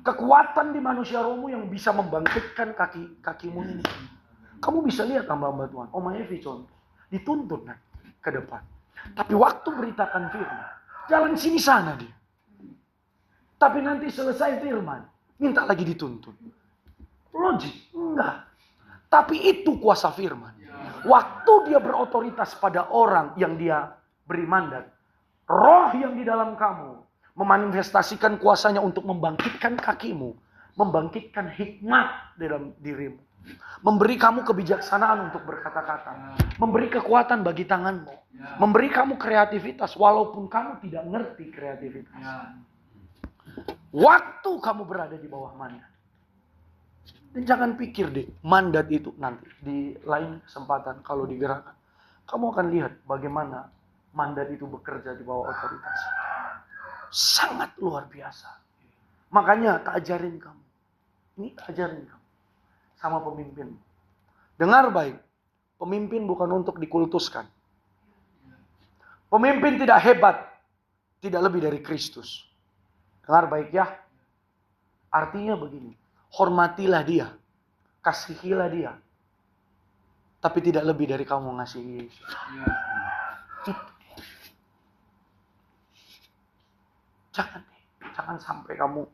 Kekuatan di manusia rohmu yang bisa membangkitkan kakimu ini. Kamu bisa lihat hamba-hamba Tuhan. Oma Evi contoh. Dituntut ke depan. Tapi waktu beritakan firman, jalan sini sana dia. Tapi nanti selesai firman, minta lagi dituntun. Logik? Enggak. Tapi itu kuasa firman. Waktu dia berotoritas pada orang yang dia beri mandat, roh yang di dalam kamu memanifestasikan kuasanya untuk membangkitkan kakimu, membangkitkan hikmat dalam dirimu, memberi kamu kebijaksanaan untuk berkata-kata, memberi kekuatan bagi tanganmu, memberi kamu kreativitas walaupun kamu tidak ngerti kreativitas. Waktu kamu berada di bawah mandat. Dan jangan pikir deh, mandat itu nanti di lain kesempatan kalau digerakkan, kamu akan lihat bagaimana mandat itu bekerja di bawah otoritas. Sangat luar biasa. Makanya tak ajarin kamu. Ini tak ajarin kamu sama pemimpin. Dengar baik, pemimpin bukan untuk dikultuskan. Pemimpin tidak hebat, tidak lebih dari Kristus. Dengar baik ya. Artinya begini. Hormatilah dia. Kasihilah dia. Tapi tidak lebih dari kamu mengasihi Yesus. Jangan sampai kamu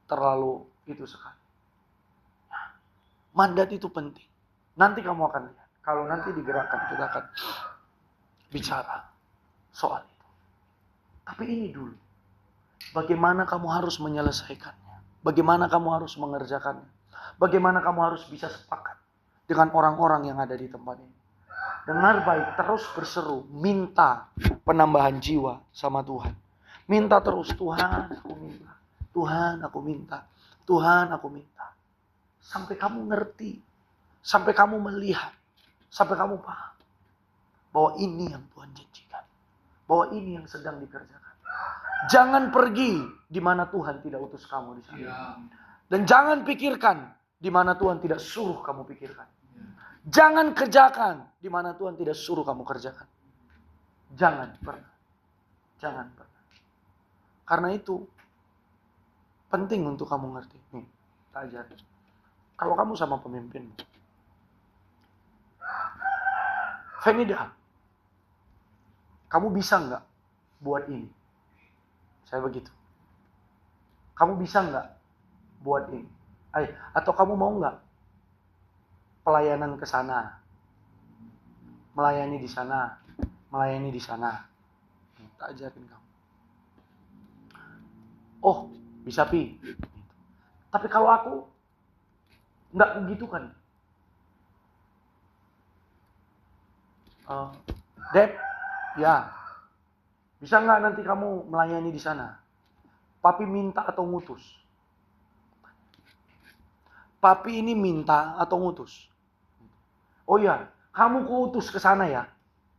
terlalu itu sekali. Mandat itu penting. Nanti kamu akan lihat. Kalau nanti digerakkan, kita akan bicara soal itu. Tapi ini dulu. Bagaimana kamu harus menyelesaikannya. Bagaimana kamu harus mengerjakannya. Bagaimana kamu harus bisa sepakat dengan orang-orang yang ada di tempat ini. Dengar baik, terus berseru. Minta penambahan jiwa sama Tuhan. Minta terus, Tuhan aku minta. Tuhan aku minta. Tuhan aku minta. Sampai kamu ngerti. Sampai kamu melihat. Sampai kamu paham. Bahwa ini yang Tuhan janjikan. Bahwa ini yang sedang dikerjakan. Jangan pergi di mana Tuhan tidak utus kamu di sana. Dan jangan pikirkan di mana Tuhan tidak suruh kamu pikirkan. Jangan kerjakan di mana Tuhan tidak suruh kamu kerjakan. Jangan pernah. Jangan pernah. Karena itu penting untuk kamu ngerti. Nih, tak ajar. Kalau kamu sama pemimpinmu, Femida, kamu bisa nggak buat ini? Saya begitu. Kamu bisa nggak buat ini? Atau kamu mau nggak pelayanan ke sana, melayani di sana, melayani di sana? Tak ajarin kamu. Oh, bisa Pi. Tapi kalau aku nggak begitu kan? Dep, ya. Bisa nggak nanti kamu melayani di sana? Papi minta atau ngutus? Papi ini minta atau ngutus? Oh ya, kamu kuutus ke sana ya?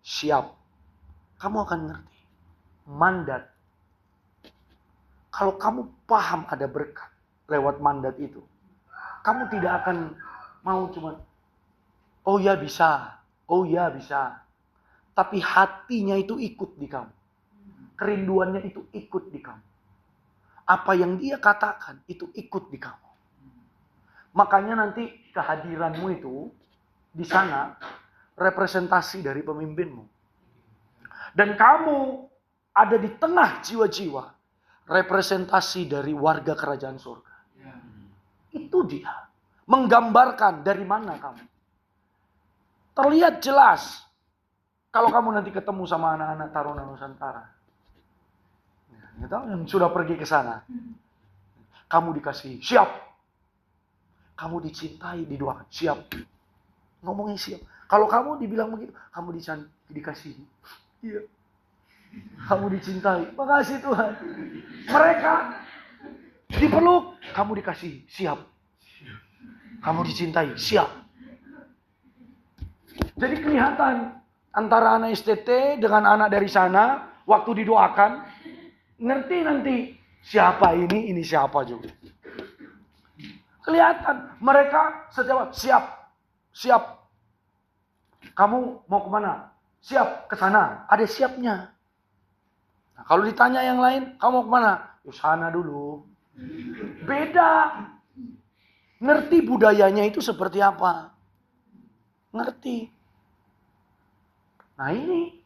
Siap. Kamu akan ngerti. Mandat. Kalau kamu paham ada berkat lewat mandat itu, kamu tidak akan mau cuma, oh ya bisa, oh ya bisa. Tapi hatinya itu ikut di kamu. Kerinduannya itu ikut di kamu. Apa yang dia katakan itu ikut di kamu. Makanya nanti kehadiranmu itu di sana representasi dari pemimpinmu. Dan kamu ada di tengah jiwa-jiwa representasi dari warga kerajaan surga. Itu dia. Menggambarkan dari mana kamu. Terlihat jelas kalau kamu nanti ketemu sama anak-anak Taruna Nusantara. Yang sudah pergi ke sana. Kamu dikasih siap. Kamu dicintai, didoakan. Siap. Ngomongnya siap. Kalau kamu dibilang begitu, kamu dikasih. Iya. Kamu dicintai. Makasih Tuhan. Mereka dipeluk, kamu dikasih. Siap. Kamu dicintai. Siap. Jadi kelihatan antara anak STT dengan anak dari sana, waktu didoakan, ngerti nanti siapa ini siapa juga. Kelihatan mereka sejawab siap, siap. Kamu mau kemana? Siap, ke sana. Ada siapnya. Nah, kalau ditanya yang lain, kamu mau kemana? Ke sana dulu. Beda. Ngerti budayanya itu seperti apa? Ngerti. Nah ini,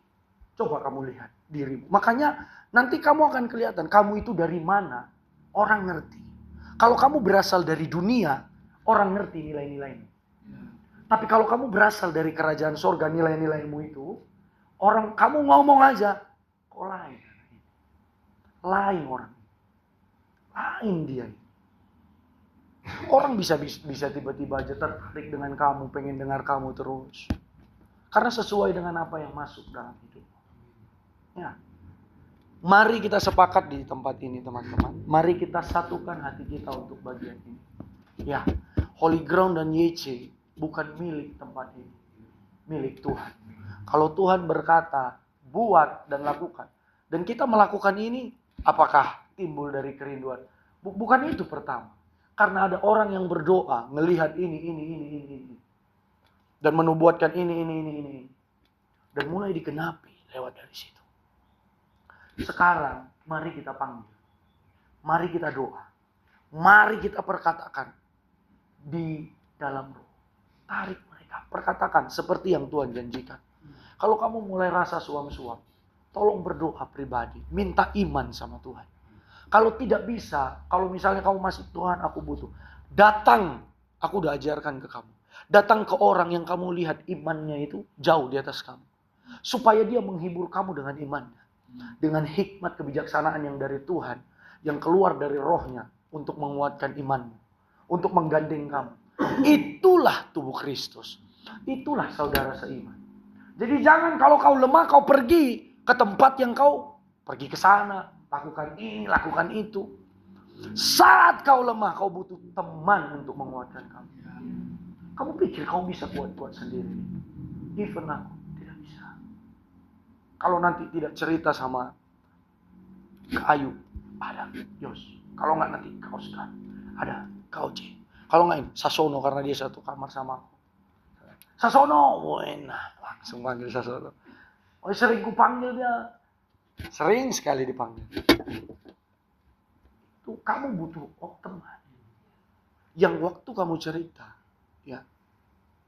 coba kamu lihat dirimu. Makanya nanti kamu akan kelihatan, kamu itu dari mana? Orang ngerti. Kalau kamu berasal dari dunia, orang ngerti nilai-nilaimu. Tapi kalau kamu berasal dari kerajaan sorga, nilai-nilaimu itu, orang kamu ngomong aja, kok lain? Lain orang. Lain dia. Orang bisa tiba-tiba aja tertarik dengan kamu, pengen dengar kamu terus. Karena sesuai dengan apa yang masuk dalam hidup. Ya. Mari kita sepakat di tempat ini teman-teman. Mari kita satukan hati kita untuk bagian ini. Ya, Holy Ground dan YC bukan milik tempat ini. Milik Tuhan. Kalau Tuhan berkata, buat dan lakukan. Dan kita melakukan ini, apakah timbul dari kerinduan? Bukan itu pertama. Karena ada orang yang berdoa, melihat ini. Dan menubuatkan ini. Dan mulai digenapi lewat dari situ. Sekarang, mari kita panggil. Mari kita doa. Mari kita perkatakan di dalam roh. Tarik mereka. Perkatakan seperti yang Tuhan janjikan. Kalau kamu mulai rasa suam-suam, tolong berdoa pribadi. Minta iman sama Tuhan. Kalau tidak bisa, kalau misalnya kamu masih, Tuhan aku butuh. Datang, aku udah ajarkan ke kamu. Datang ke orang yang kamu lihat imannya itu jauh di atas kamu. Supaya dia menghibur kamu dengan imannya. Dengan hikmat kebijaksanaan yang dari Tuhan. Yang keluar dari rohnya. Untuk menguatkan imanmu. Untuk menggandeng kamu. Itulah tubuh Kristus. Itulah saudara seiman. Jadi jangan kalau kau lemah kau pergi ke tempat yang kau pergi ke sana. Lakukan ini, lakukan itu. Saat kau lemah kau butuh teman untuk menguatkan kamu. Kamu pikir kau bisa kuat-kuat sendiri. Even aku tidak bisa. Kalau nanti tidak cerita sama Kak Ayu, ada Yos. Kalau nggak nanti Kak Oscar, ada Kak Oce. Kalau nggak ini Sasono karena dia satu kamar sama aku. Sasono, enak. Langsung panggil Sasono. Oh, sering ku panggil dia. Sering sekali dipanggil. Tuh, kamu butuh teman. Yang waktu kamu cerita, ya,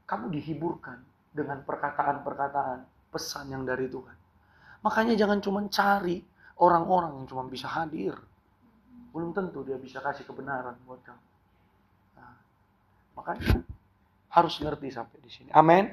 kamu dihiburkan dengan perkataan-perkataan pesan yang dari Tuhan. Makanya jangan cuma cari orang-orang yang cuma bisa hadir. Belum tentu dia bisa kasih kebenaran buat kamu. Nah, makanya harus ngerti sampai di sini. Amin.